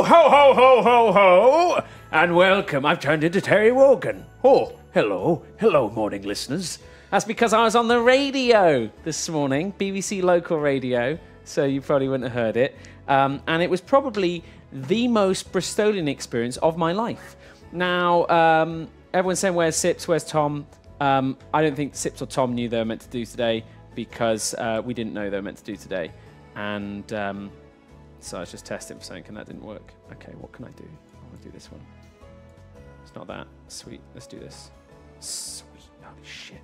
ho, ho, ho, ho, ho, and welcome. I've turned into Terry Wogan. Oh, hello. Hello, morning listeners. That's because I was on the radio this morning, BBC local radio, so you probably wouldn't have heard it. And it was probably the most Bristolian experience of my life. Now, everyone's saying, where's Sips, where's Tom? I don't think Sips or Tom knew they were meant to do today because we didn't know they were meant to do today. And so I was just testing for something and that didn't work. Okay, what can I do? I want to do this one. It's not that. Sweet. Let's do this. Sweet. Holy shit.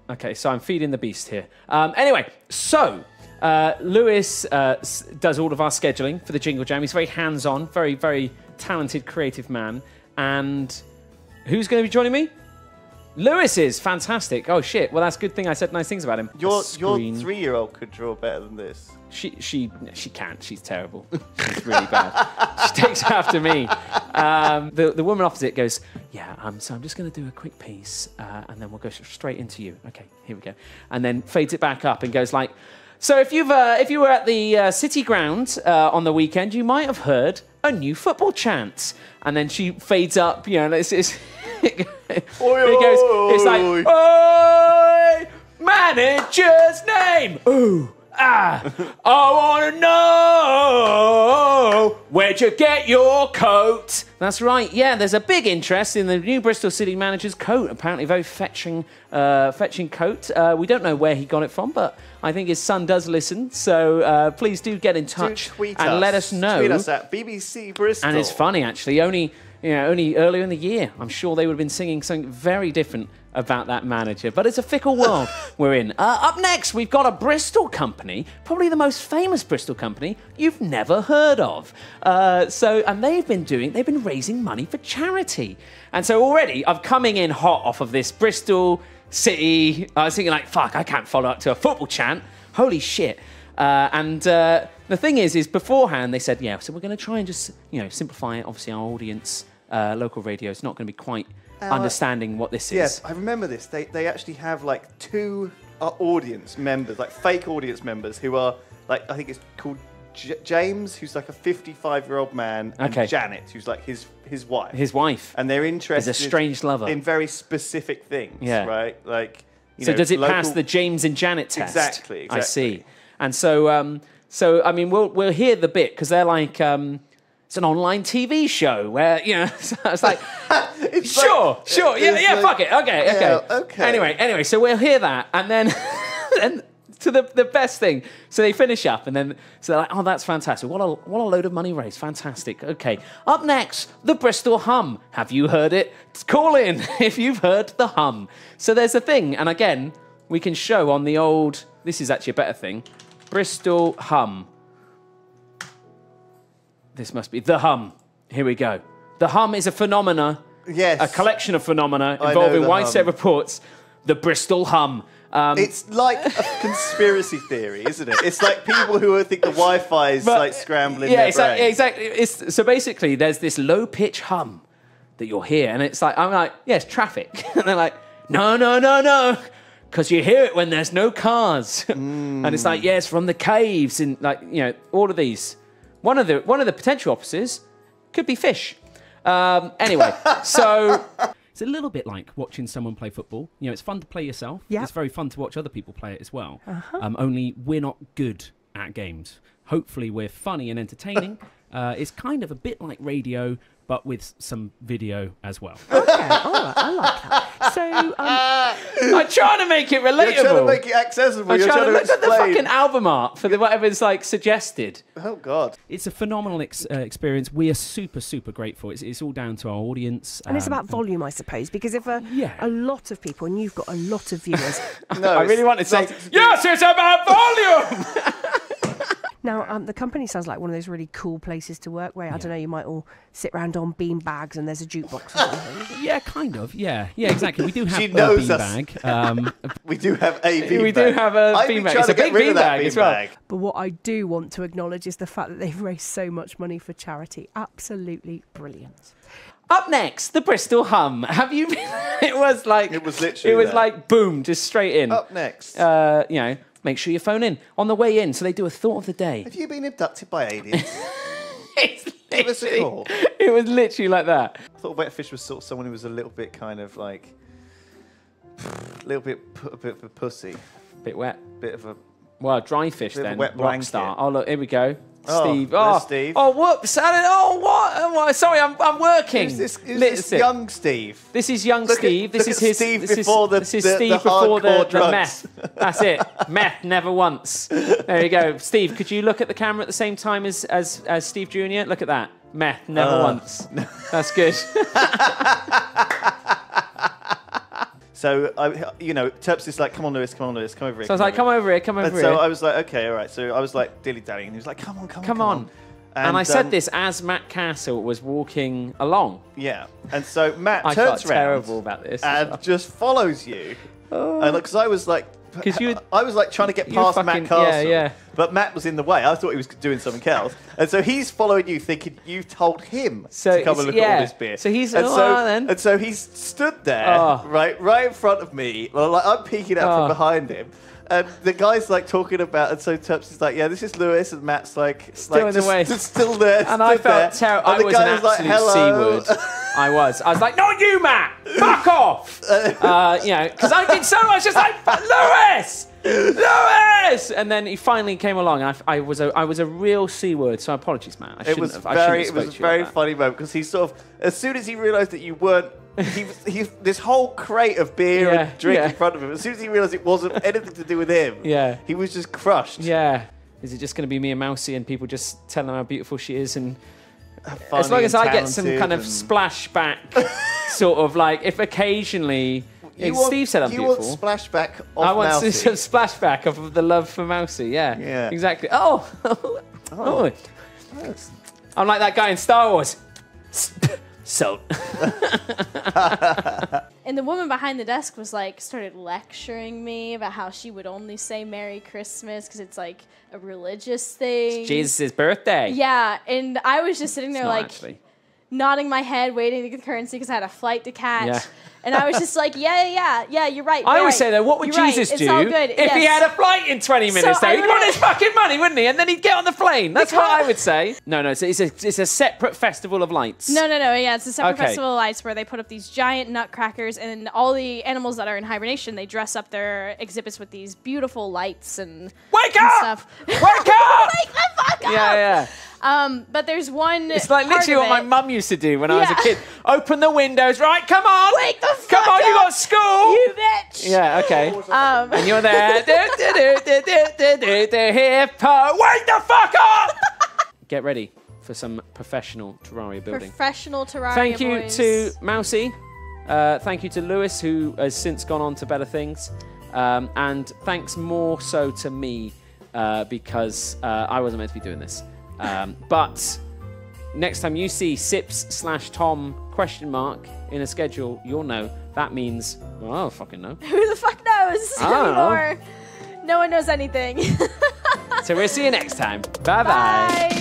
Okay, so I'm feeding the beast here. Anyway, so Lewis does all of our scheduling for the Jingle Jam. He's very hands-on, very, very talented, creative man. And who's going to be joining me? Lewis is fantastic. Oh shit! Well, that's a good thing I said nice things about him. Your 3-year-old could draw better than this. She can't. She's terrible. She's really bad. She takes after me. The woman opposite goes, yeah. So I'm just going to do a quick piece, and then we'll go straight into you. Okay, here we go. And then fades it back up and goes like, so if you were at the City Ground on the weekend, you might have heard a new football chant. And then she fades up, you know, it's like, oi, manager's name. Ooh, ah, I want to know, where'd you get your coat? That's right, yeah, there's a big interest in the new Bristol City manager's coat. Apparently very fetching coat. We don't know where he got it from, but I think his son does listen, so please do get in touch and let us know. Tweet us at BBC Bristol. And it's funny, actually, only earlier in the year, I'm sure they would have been singing something very different about that manager. But it's a fickle world we're in. Up next, we've got a Bristol company, probably the most famous Bristol company you've never heard of. And they've been raising money for charity. And so already, I'm coming in hot off of this Bristol City. I was thinking like, fuck, I can't follow up to a football chant. Holy shit. The thing is beforehand they said, yeah, so we're going to try and just, simplify it. Obviously, our audience, local radio, is not going to be quite understanding what this is. Yes, I remember this. They actually have like 2 audience members, like fake audience members, who are like, I think it's called James, who's like a 55-year-old man, and Janet, who's like his wife. His wife. And they're interested. Is a strange lover. In very specific things, right? Like, so does it pass the James and Janet test? Exactly. I see. And so, I mean, we'll hear the bit because they're like, it's an online TV show where so it's like, sure, yeah, fuck it, okay. Anyway, so we'll hear that, and then, and to the best thing. So they finish up, and then so they're like, oh, that's fantastic. What a load of money raised. Fantastic. Okay. Up next, the Bristol Hum. Have you heard it? Call in if you've heard the hum. So there's a thing, and again, we can show on the old. This is actually a better thing. Bristol Hum. This must be the hum. Here we go. The hum is a phenomena. Yes. A collection of phenomena involving widespread reports. The Bristol Hum. It's like a conspiracy theory, isn't it? It's like people who think the Wi-Fi is like scrambling their brain. Exactly. So basically, there's this low-pitch hum that you'll hear, and it's like, I'm like, yes, traffic. And they're like, no. Because you hear it when there's no cars. And it's like, yes, from the caves, and like, all of these. One of the potential opposites could be fish. Anyway, so it's a little bit like watching someone play football. It's fun to play yourself. Yeah. It's very fun to watch other people play it as well. Only we're not good at games. Hopefully we're funny and entertaining. It's kind of a bit like radio, but with some video as well. Okay, all right, I like that. So, I'm trying to make it relatable. You're trying to make it accessible. You're trying to look at the fucking album art for whatever's like suggested. Oh God! It's a phenomenal experience. We are super, super grateful. It's all down to our audience, and it's about volume, I suppose, because if a lot of people, and you've got a lot of viewers, no, I really want to say yes, it's about volume. Now, the company sounds like one of those really cool places to work where, I don't know, you might all sit around on bean bags and there's a jukebox or something. Yeah, kind of. Yeah, exactly. We do have a bean bag. We do have a bean bag. We do have a bean bag. It's a big bean bag as well. But what I do want to acknowledge is the fact that they've raised so much money for charity. Absolutely brilliant. Up next, the Bristol Hum. Have you been... It was literally like, boom, just straight in. Up next. Make sure you phone in on the way in. So they do a thought of the day. Have you been abducted by aliens? Give us a call. It was literally like that. I thought wet fish was sort of someone who was a little bit kind of like, a little bit of a pussy. Bit wet. Bit of a... Well, dry fish bit of a then. wet blanket. Rockstar. Oh, look, here we go. Oh, Steve. there's Steve. Oh, whoops. Oh, what? Sorry, I'm working. Who's this young Steve? This is young Steve. This is his Steve this before the this is Steve before hardcore the drugs. meth. That's it. Meth never once. There you go. Steve, could you look at the camera at the same time as Steve Jr.? Look at that. Meth never once. That's good. So, Turps is like, come on, Lewis, come over here. So I was like, come over here, come over here. So I was like, okay, all right. So I was like dilly-dallying, and he was like, come on. And I said this as Matt Castle was walking along. Yeah. And so Matt I turns felt around terrible about this. and just follows you. And because I was like, trying to get past Matt Castle. Yeah. But Matt was in the way. I thought he was doing something else. And so he's following you thinking you've told him to come and look at all this beer. So he's, and so he's stood there, right in front of me. Like, I'm peeking out from behind him. And the guy's like talking about, and so Turps is like, yeah, this is Lewis, and Matt's like, still in the way. Still there. And I felt terrible. I was an absolute C-word. I was like, not you, Matt! Fuck off! Because I've been so much just like, Lewis! And then he finally came along, and I was a real C-word, so apologies, Matt. It was a very funny moment, because he sort of, as soon as he realised that you weren't, he this whole crate of beer and drink in front of him. As soon as he realised it wasn't anything to do with him, he was just crushed. Yeah. Is it just going to be me and Mousie and people just telling her how beautiful she is? And as long as I get some kind of splashback, sort of like, if occasionally... Steve said I'm beautiful. You want splashback of Mousie. I want some splashback of the love for Mousie, yeah. Exactly. Oh. I'm like that guy in Star Wars. Salt. And the woman behind the desk was like, started lecturing me about how she would only say Merry Christmas because it's like a religious thing. It's Jesus' birthday. Yeah, and I was just sitting there nodding my head, waiting to get the currency because I had a flight to catch. Yeah. And I was just like, yeah, you're right. I always say that, what would Jesus do if he had a flight in 20 minutes? He'd want his fucking money, wouldn't he? And then he'd get on the plane. That's what I would say. No, it's a separate festival of lights. No, yeah, it's a separate festival of lights where they put up these giant nutcrackers, and all the animals that are in hibernation, they dress up their exhibits with these beautiful lights and stuff. Wake up! Wake the fuck up! Yeah. But there's one. It's like literally what my mum used to do when I was a kid. Open the windows, right? Come on! Wake the fuck Come on, up! You got school! You bitch! Yeah, okay. And you're there. Hippo! Wake the fuck up! Get ready for some professional Terraria building. Professional Terraria. Thank you boys. to Mousie. Thank you to Lewis, who has since gone on to better things. And thanks more so to me because I wasn't meant to be doing this. But next time you see Sips/Tom ? In a schedule, you'll know that means, well, I don't fucking know. Who the fuck knows anymore? No one knows anything. So we'll see you next time. Bye-bye. Bye.